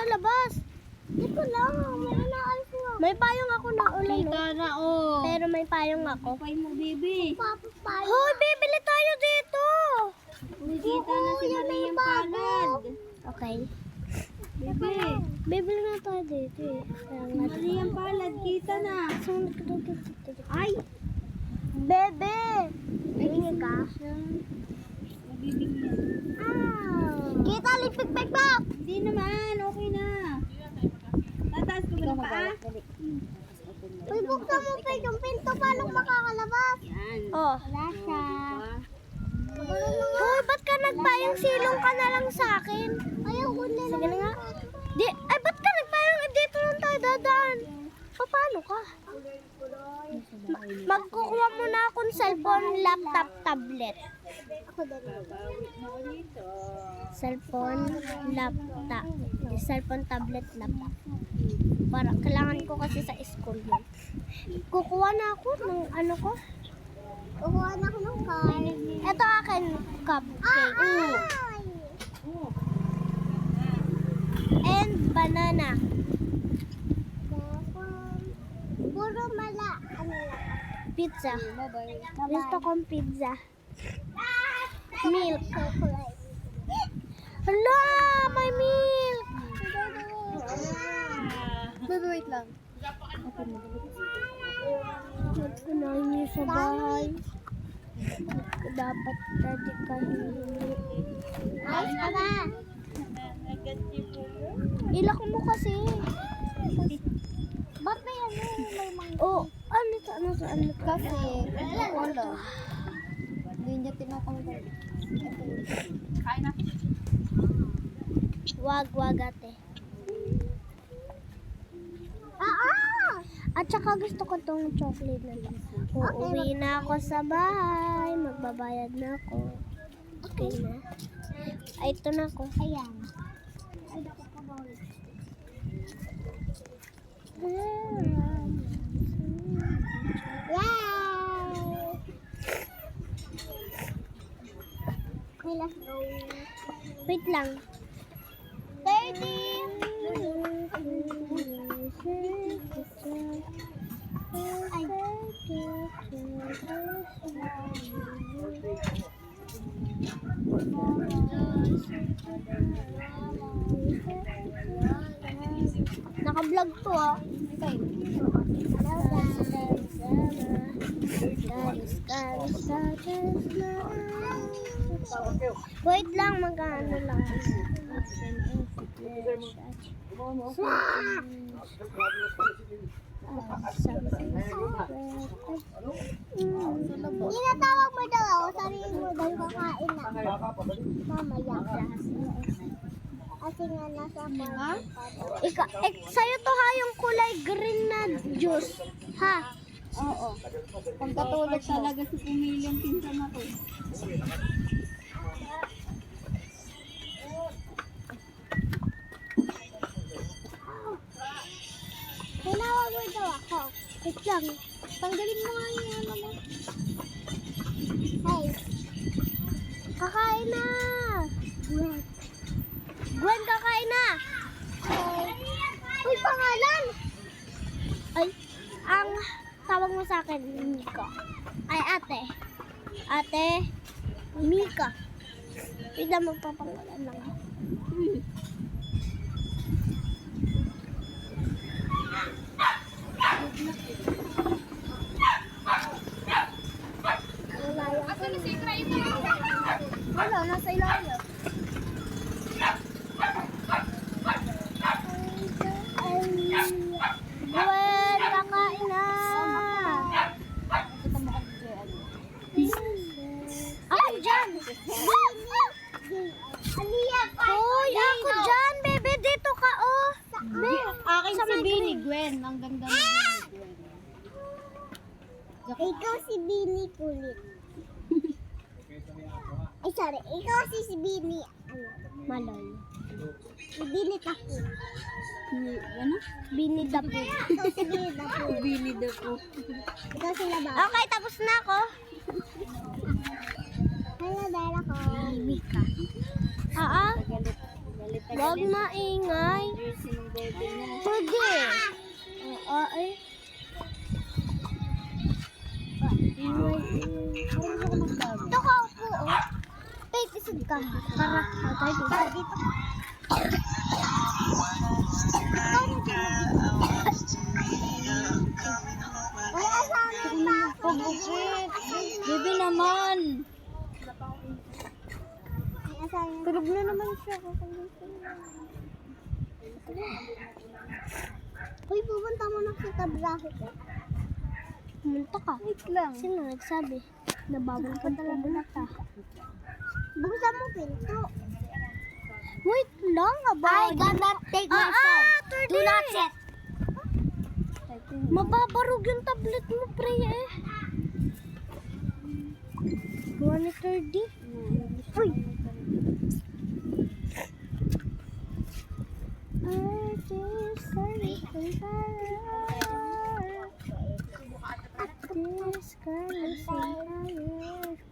sa labas. Dito lang. May naalis mo. May payong ako na ulan. Kita No? na, oh. Pero may payong ako. Pay mo, baby. Tapos tayo. Hoy, bibili tayo dito. Kita na si Mariang Palad. Okay. Baby. Bibili na tayo dito eh. Kaya nga. Mariang Palad, kita na. Ay! Bebe! Tingin ka? Mabibigyan. Kita, lipik-pik pa! Hindi naman, okay na. Tataas ko ba ng paa? Uy, buksan mo pa yung pinto. Paano makakalabas? Yan. Oh. Wala siya. Hoy, ba't ka nagpayong silong ka na lang sa akin? Ayaw ko na Sige na nga. Ay, ba't ka nagpayong dito lang tayo dadaan? Paano ka? Magkukuha muna akong cellphone, laptop, tablet. Ako din. Cellphone, laptop. Cellphone, tablet, laptop. Para kailangan ko kasi sa school yun. Kukuha na ako ng ano ko. Kukuha na ako ng card. Ito akin cupcake. Ay! And banana. Puro mala. Ano lang? Pizza. Bye-bye. Gusto kong pizza. Milk. Chocolate. Hala, may milk. Wait lang. Kunahin niyo sa bahay. Dapat pwede kayo. Ayos ka ba? Ilak mo kasi. Ba't may ano? May mga... Oh, ano to? Kasi, wala. Hindi niya tinatanggal. Wag ate. At saka gusto ko tong chocolate na to. Uuwi na ako sa bahay. Magbabayad na ako. Okay na. Ay, ito na ako. Ayan. Yay! Okay, let's go. Wait lang. 30. Ay. Naka-vlog to ah. Okay. Wait lang, mag-ano lang. Tinatawag mo daw ako. Sabihin mo daw kakain na. Mamaya. Kasi nga nasa Sa'yo to ha, yung kulay green na juice. Ha? Oo. Pagkatulad talaga si Pumilong pinsan ako. Tinawag mo daw ako. Wait lang. Tanggalin mo nga yung ano mo. Hey. Kakain na! Gwen, kakain na! Uy, pangalan! Ay, ang tawag mo sa akin, Mika. Ay, ate. Ate, Mika. Bigla magpapangalan lang ako. Wala, nasa ilalim. Gwen, kakain na! Ako dyan! Aliyah, Hoy, ako dyan, bebe. Dito ka, oh. Akin Sa si may Bini Gwen. Ang ganda ni Bini Gwen. ikaw si Bini kulit. Ay, sorry. Ikaw si Bini. Ano? Malay. Si Bini Taki. Ano? Bini dapo. Ikaw si Bini Taki. Bini Dapo. Ikaw si Laba. Okay, tapos na ako. Hello, Dara ko. Mika. Oo. Galit. Huwag maingay. Jersey ng bebe niya. Pwede. Ay. Ito ka upo, oh. Wait, isod ka. Tara, tayo dito. Wala sa amin pa. Bebe naman. Wala sa amin. Tulog na naman siya. Uy, pupunta mo na sa tabrahe ko. Pumunta ka. Wait lang. Sino nagsabi? Nabawal ka pumunta. Buksan mo pinto. Wait lang, I cannot take my phone. Do not check. Mababarog yung tablet mo, pre, eh. Gawa ni 30. Uy!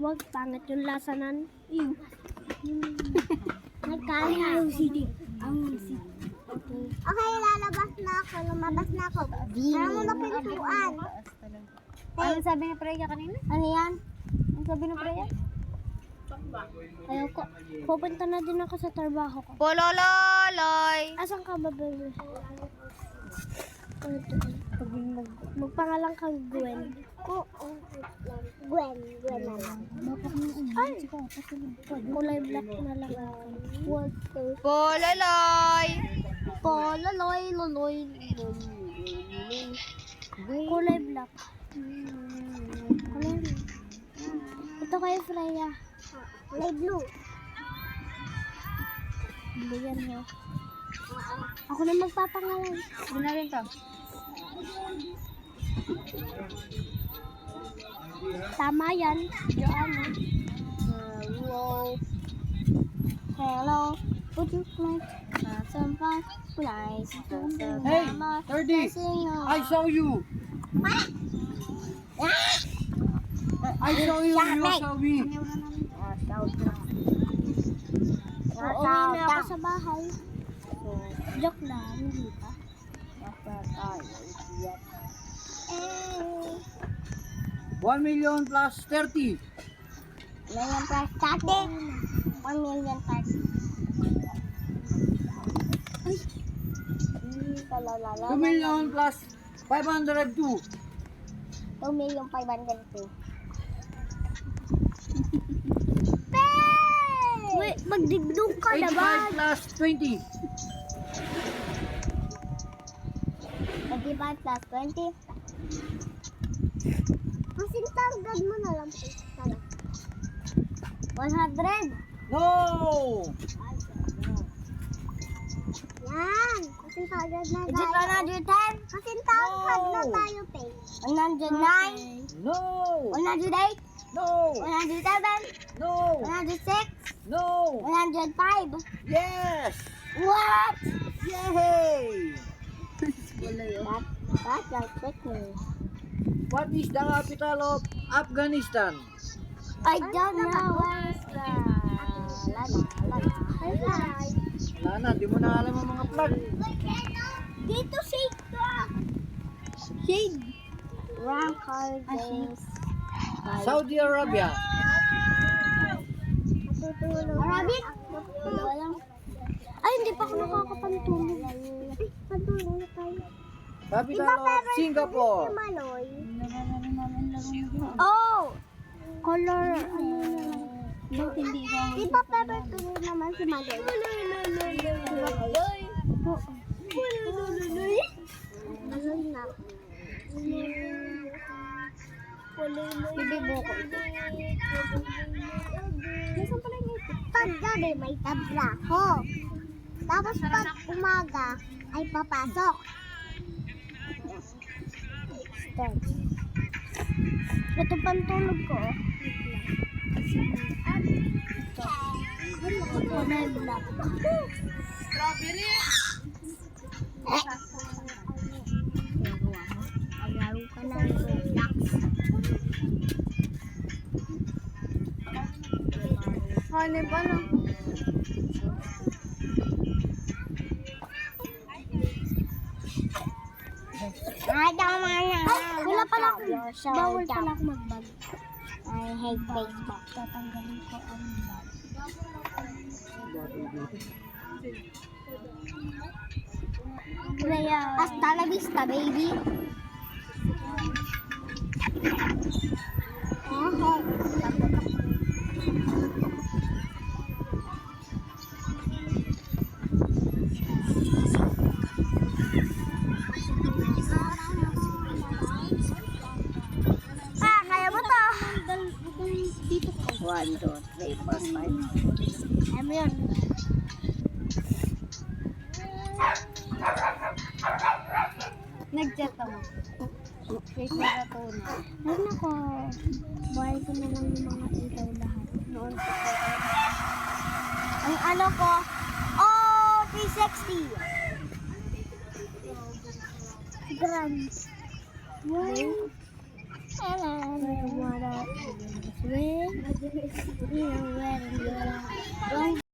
Wag, pangit yung lasa nan. Nagkaya yung CD. Okay, lalabas na ako. Lumabas na ako. Kaya mo na pintuan. Ano sabi ni Freya kanina? Ano yan? Ano sabi ni Freya? Ayoko. Pupunta na din ako sa trabaho ko. Polololoy! Asan ka ba, baby? Magpangalan kang Gwen. Gwen na lang. Ay! Kulay black na lang ako. Pololoy! Pololoy, loloy. Kulay black. Kulay black. Ito kayo, Freya. Kulay blue. Bigyan mo. Ako na magpapangalan. Hindi na rin to. Tama yan. Joanna. Hello. Would you like some fun? Hey, 30. I saw you. I saw you. You saw me. Uuwi na ako sa bahay. Joke lang, hindi pa. 1 million plus 30. Million plus 30. 1 million plus. Ay. 2 million plus 502. 2 million 502. Wait, magdigdong ka na ba? 85 plus 20. 25 plus 20. Kasing tagad mo na lang po. 100. No! Yan. Kasing tagad na Is it tayo. 110? Kasing tagad na tayo, pe. 109. No! 108. No! 107. No! 106. No! 105. Yes! What? Yay! That's like chicken. What is the capital of Afghanistan? I don't know where is the... Wala na, di mo na alam ang mga flag. Dito shake ka. Shade. Wrong card games. Saudi Arabia. Arabic? Ay, hindi pa ako nakakapantulog. Pantulong na tayo. Capital of Singapore. Maloy. Oh! Color, ano na lang. Hindi ka. Di ba pepper tuloy naman si Maloy? Maloy na. Bibibo ko. Pag gabi may tabraho. Tapos pag umaga ay papasok. Ito pantulog ko. Kulay black. Maglaro ka ng Roblox. Ano ba no? Bawal pala ako mag-bag. I hate baseball. Tatanggalin ko ang bag. Kaya, Hasta la vista, baby. kaya mo to. Dito ko. 1, 2, 3, 4, 5. Alam mo yun. Nag-jet ako. Face na to na. Ay, nako. Buhay ko na lang yung mga ilaw lahat. Noon ko. Ang ano ko, oh, 360. Grams. Wow. Hello. What up? Swing.